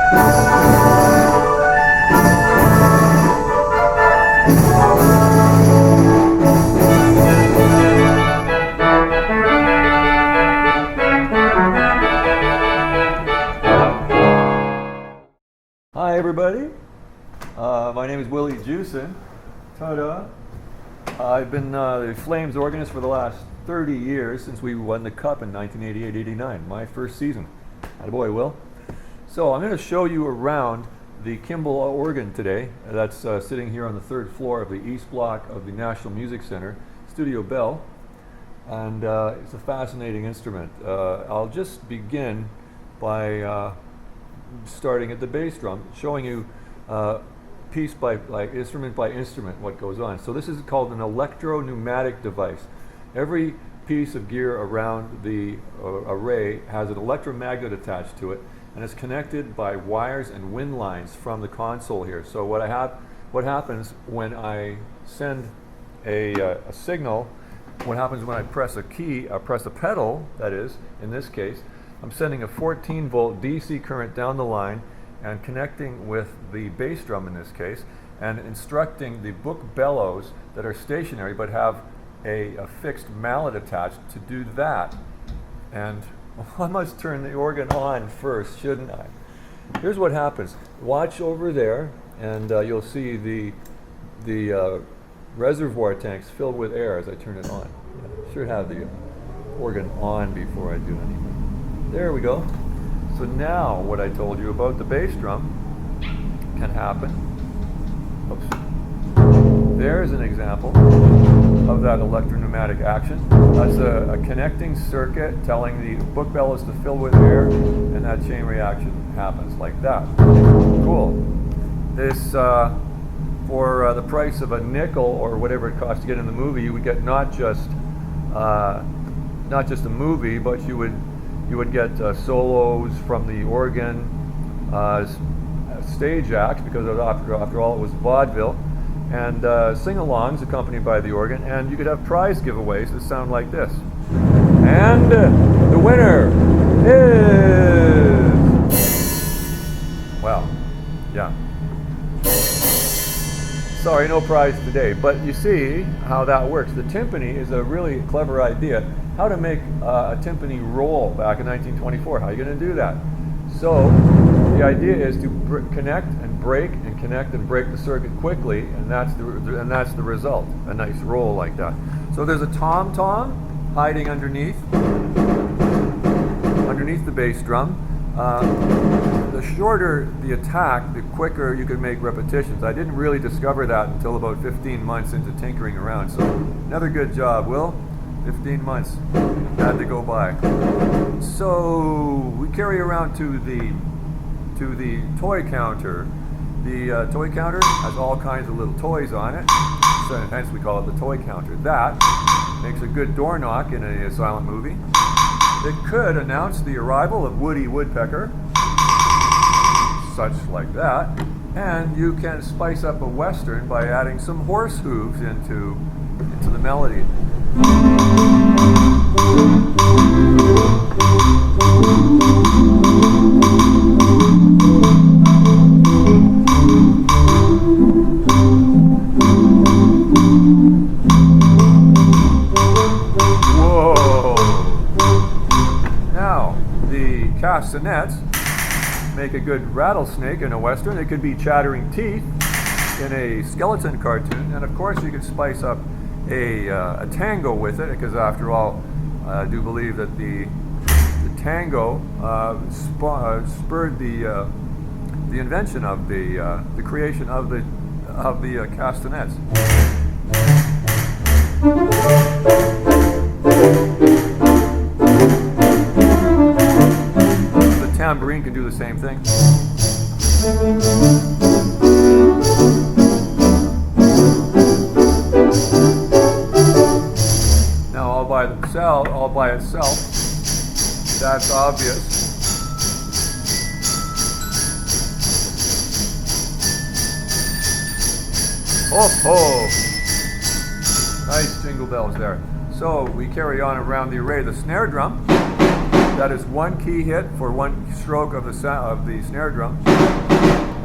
Hi everybody, my name is Willy Joosen. Ta-da! I've been the Flames organist for the last 30 years since we won the Cup in 1988-89, my first season. Attaboy, Will. So I'm going to show you around the Kimball organ today. That's sitting here on the third floor of the east block of the National Music Center, Studio Bell. And it's a fascinating instrument. I'll just begin by starting at the bass drum, showing you piece by instrument by instrument what goes on. So this is called an electro-pneumatic device. Every piece of gear around the array has an electromagnet attached to it, and it's connected by wires and wind lines from the console here. So what happens when I send a signal, what happens when I press a key, press a pedal, that is, in this case, I'm sending a 14 volt DC current down the line and connecting with the bass drum in this case, and instructing the book bellows that are stationary but have a fixed mallet attached to do that. And I must turn the organ on first, shouldn't I? Here's what happens. Watch over there, and you'll see the reservoir tanks filled with air as I turn it on. I should have the organ on before I do anything. There we go. So now what I told you about the bass drum can happen. Oops. There's an example of that electro-pneumatic action. That's a connecting circuit telling the book bellows to fill with air, and that chain reaction happens like that. Cool. This, for the price of a nickel or whatever it costs to get in the movie, you would get not just a movie, but you would get solos from the organ, stage acts, because after all it was vaudeville, and sing-alongs accompanied by the organ, and you could have prize giveaways that sound like this. And the winner is... Well, yeah. Sorry, no prize today, but you see how that works. The timpani is a really clever idea. How to make a timpani roll back in 1924. How are you going to do that? So the idea is to connect and break and connect and break the circuit quickly, and that's the result. A nice roll like that. So there's a tom-tom hiding underneath the bass drum. The shorter the attack, the quicker you can make repetitions. I didn't really discover that until about 15 months into tinkering around. So another good job, Will. 15 months had to go by. So we carry around to the toy counter. The toy counter has all kinds of little toys on it, so hence we call it the toy counter. That makes a good door knock in a silent movie. It could announce the arrival of Woody Woodpecker, such like that, and you can spice up a western by adding some horse hooves into the melody. Whoa! Now, the castanets make a good rattlesnake in a western. They could be chattering teeth in a skeleton cartoon, and of course you could spice up a tango with it, because after all, I do believe that the tango spurred the invention of the creation of the castanets. The tambourine can do the same thing. Now all by itself, that's obvious. Oh ho! Nice jingle bells there. So we carry on around the array. The snare drum, that is one key hit for one stroke of the snare drum.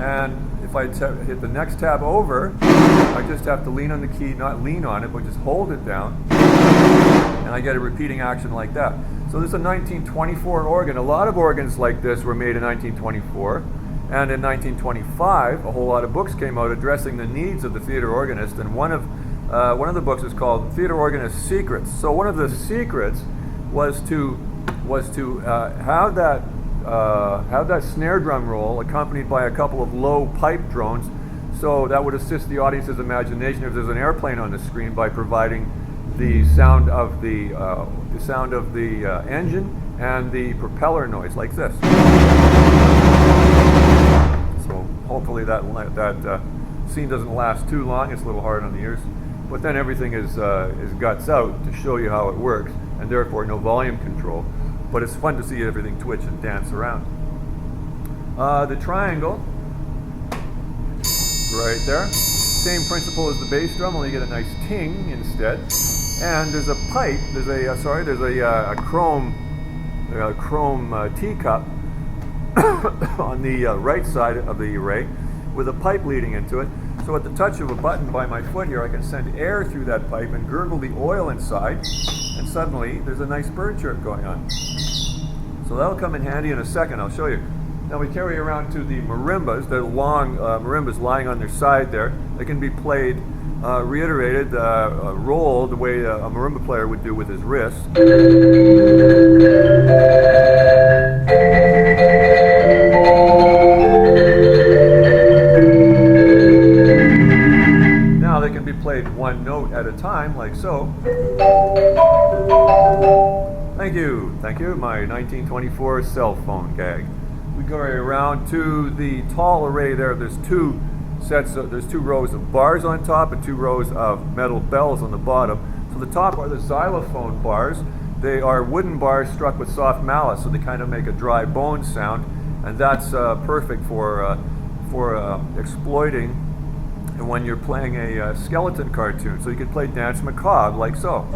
And if I hit the next tab over, I just have to lean on the key, not lean on it, but just hold it down. And I get a repeating action like that. So this is a 1924 organ. A lot of organs like this were made in 1924. And in 1925, a whole lot of books came out addressing the needs of the theater organist. And one of the books is called Theater Organist Secrets. So one of the secrets was to have that snare drum roll accompanied by a couple of low pipe drones, so that would assist the audience's imagination if there's an airplane on the screen by providing the sound of the engine and the propeller noise like this. So hopefully that scene doesn't last too long. It's a little hard on the ears, but then everything is guts out to show you how it works, and therefore no volume control. But it's fun to see everything twitch and dance around. The triangle, right there. Same principle as the bass drum, only you get a nice ting instead. And there's a pipe. There's a chrome teacup on the right side of the array with a pipe leading into it. So at the touch of a button by my foot here, I can send air through that pipe and gurgle the oil inside, and suddenly there's a nice bird chirp going on. So that'll come in handy in a second. I'll show you. Now we carry around to the marimbas. They're long marimbas lying on their side there. They can be played, reiterated, rolled the way a marimba player would do with his wrist. Now they can be played one note at a time, like so. Thank you, my 1924 cell phone gag. We go around to the tall array there. There's two rows of bars on top and two rows of metal bells on the bottom. So the top are the xylophone bars. They are wooden bars struck with soft mallets, so they kind of make a dry bone sound, and that's perfect for exploiting when you're playing a skeleton cartoon. So you could play Dance Macabre like so.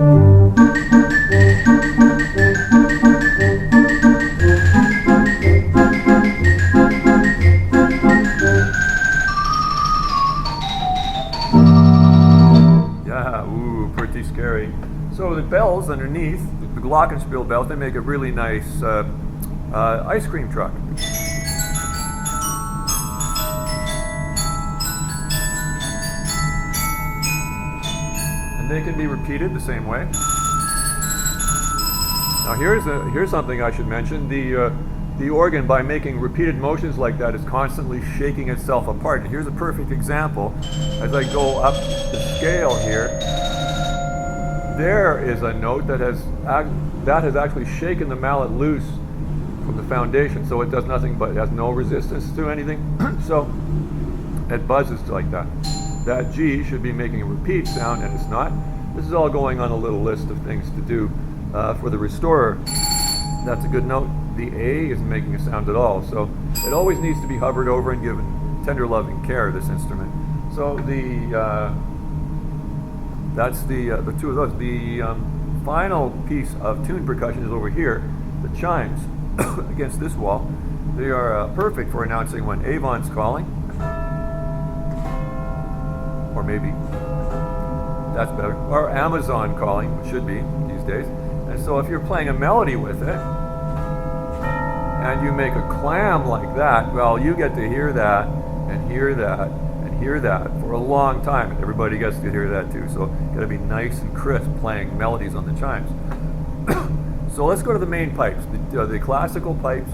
Yeah, ooh, pretty scary. So the bells underneath, the glockenspiel bells, they make a really nice ice cream truck. And they can be repeated the same way. Now here's something I should mention. The organ, by making repeated motions like that, is constantly shaking itself apart. And here's a perfect example. As I go up the scale here, there is a note that has actually shaken the mallet loose from the foundation, so it does nothing but it has no resistance to anything. So it buzzes like that. That G should be making a repeat sound, and it's not. This is all going on a little list of things to do for the restorer. That's a good note. The A isn't making a sound at all, so it always needs to be hovered over and given tender loving care, this instrument. So that's the two of those. The final piece of tuned percussion is over here, the chimes against this wall. They are perfect for announcing when Avon's calling. Or maybe that's better, or Amazon calling, which should be these days. And so if you're playing a melody with it and you make a clam like that, well, you get to hear that and hear that and hear that for a long time, and everybody gets to hear that too. So you got to be nice and crisp playing melodies on the chimes. So let's go to the main pipes, the classical pipes.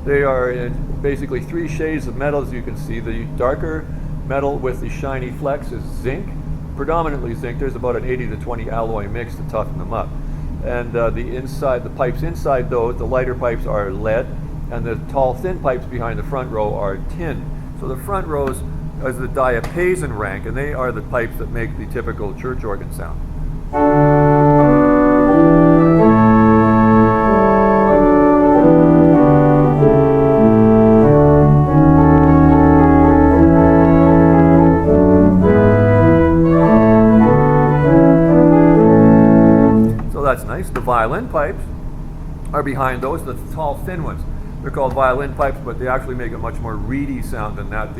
They are in basically three shades of metal, as you can see. The darker metal with the shiny flecks is zinc, predominantly zinc. There's about an 80 to 20 alloy mix to toughen them up. And the pipes inside those, the lighter pipes are lead, and the tall thin pipes behind the front row are tin. So the front rows is the diapason rank, and they are the pipes that make the typical church organ sound. That's nice. The violin pipes are behind those, the tall thin ones. They're called violin pipes, but they actually make a much more reedy sound than that.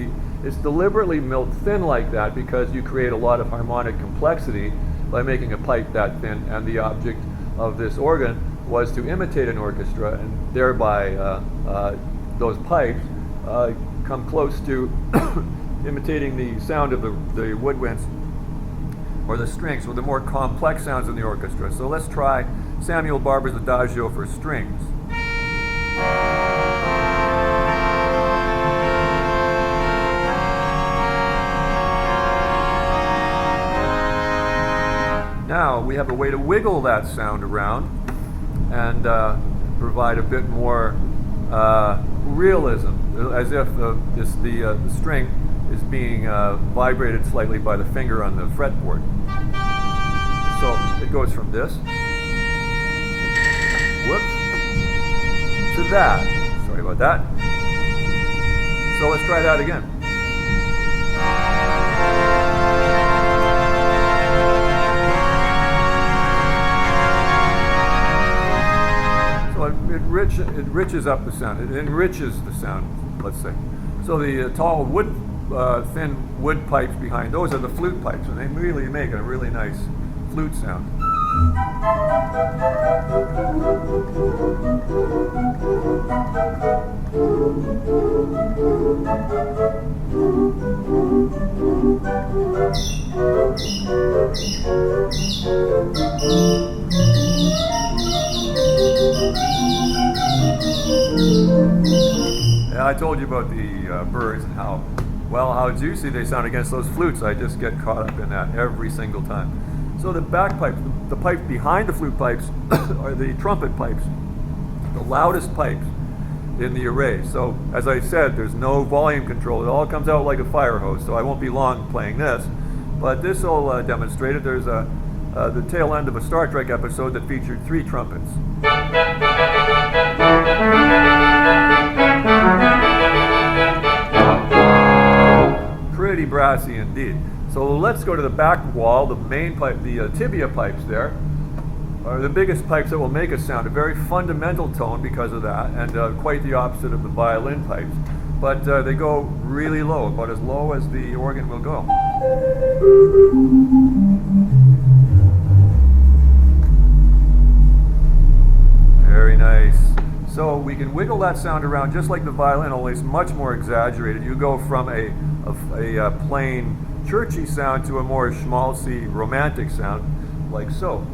It's deliberately milled thin like that because you create a lot of harmonic complexity by making a pipe that thin, and the object of this organ was to imitate an orchestra, and thereby those pipes come close to imitating the sound of the woodwinds or the strings, or the more complex sounds in the orchestra. So let's try Samuel Barber's Adagio for strings. Now we have a way to wiggle that sound around and provide a bit more realism, as if the string is being vibrated slightly by the finger on the fretboard. So it goes from this, whoops, to that. Sorry about that. So let's try that again. So it riches up the sound. It enriches the sound, let's say. So the tall thin wood pipes behind, those are the flute pipes, and they really make a really nice flute sound. Yeah, I told you about the birds and how juicy they sound against those flutes. I just get caught up in that every single time. So the bagpipes, the pipes behind the flute pipes are the trumpet pipes, the loudest pipes in the array. So as I said, there's no volume control. It all comes out like a fire hose, so I won't be long playing this. But this will demonstrate it. There's the tail end of a Star Trek episode that featured 3 trumpets. Pretty brassy indeed. So let's go to the back wall. The main pipe, the tibia pipes there, are the biggest pipes that will make a sound, a very fundamental tone because of that, and quite the opposite of the violin pipes. But they go really low, about as low as the organ will go. Very nice. So we can wiggle that sound around just like the violin, only it's much more exaggerated. You go from a plain churchy sound to a more schmaltzy romantic sound, like so.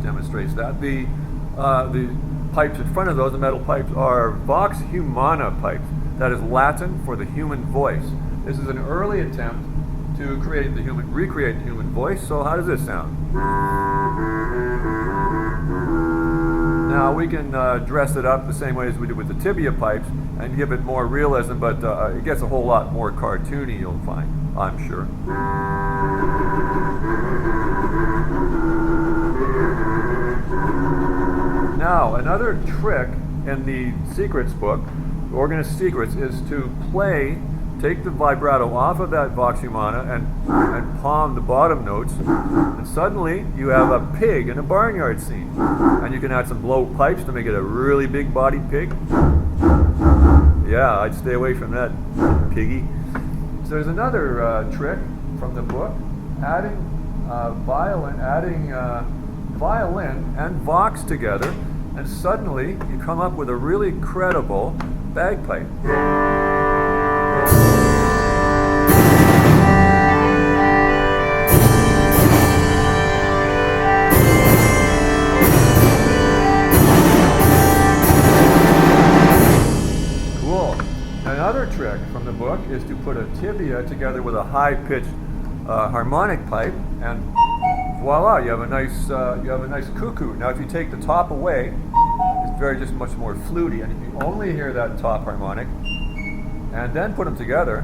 Demonstrates that. The pipes in front of those, the metal pipes, are vox humana pipes. That is Latin for the human voice. This is an early attempt to recreate the human voice. So how does this sound? Now we can dress it up the same way as we did with the tibia pipes and give it more realism, but it gets a whole lot more cartoony, you'll find, I'm sure. Now, another trick in the secrets book, Organist Secrets, is to take the vibrato off of that vox humana and palm the bottom notes, and suddenly you have a pig in a barnyard scene. And you can add some blow pipes to make it a really big bodied pig. Yeah, I'd stay away from that piggy. So there's another trick from the book, adding violin and vox together, and suddenly you come up with a really credible bagpipe. Cool. Another trick from the book is to put a tibia together with a high-pitched harmonic pipe, and voila, you have a nice cuckoo. Now, if you take the top away, it's just much more fluty, and if you only hear that top harmonic, and then put them together,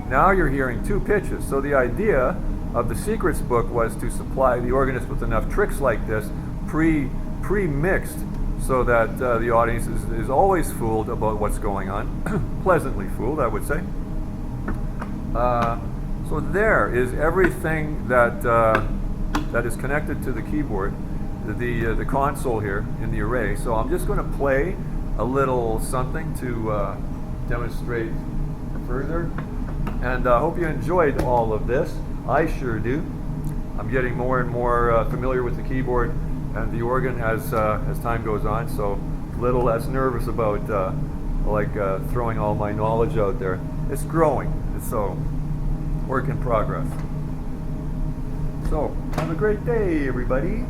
now you're hearing 2 pitches. So the idea of the secrets book was to supply the organist with enough tricks like this pre-mixed so that the audience is always fooled about what's going on, pleasantly fooled, I would say. So there is everything that that is connected to the keyboard, the console here in the array. So I'm just going to play a little something to demonstrate further, and I hope you enjoyed all of this. I sure do. I'm getting more and more familiar with the keyboard and the organ as time goes on, so a little less nervous about throwing all my knowledge out there. It's growing, so work in progress. So have a great day, everybody.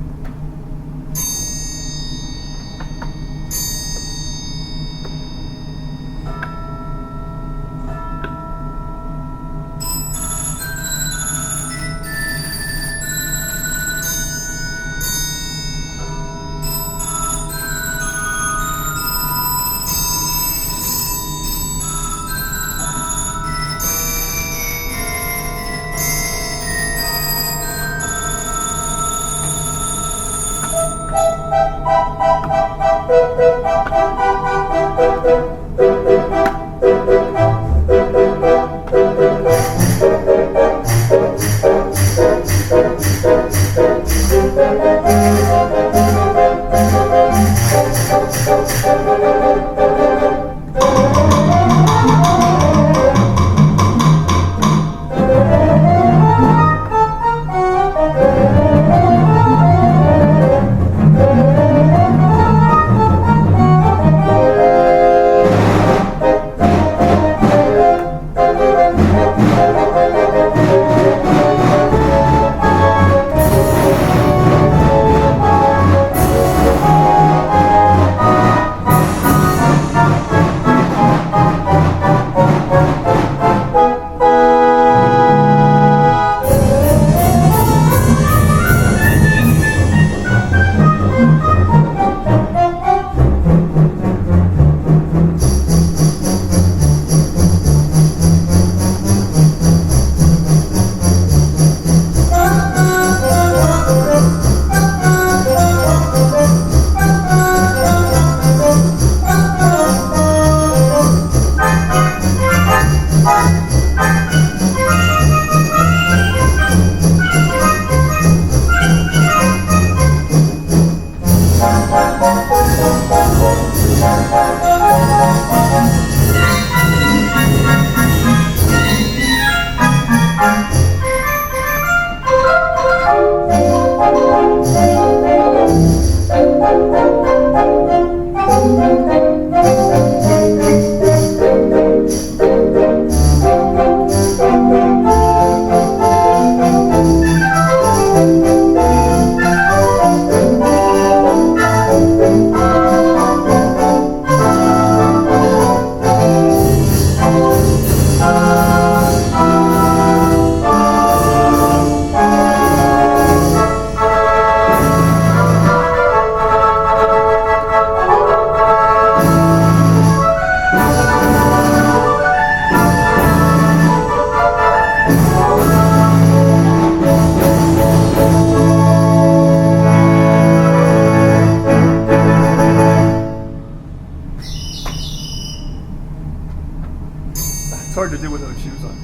It's hard to do without shoes on.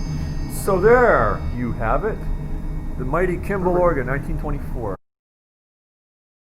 So there you have it. The mighty Kimball organ, 1924.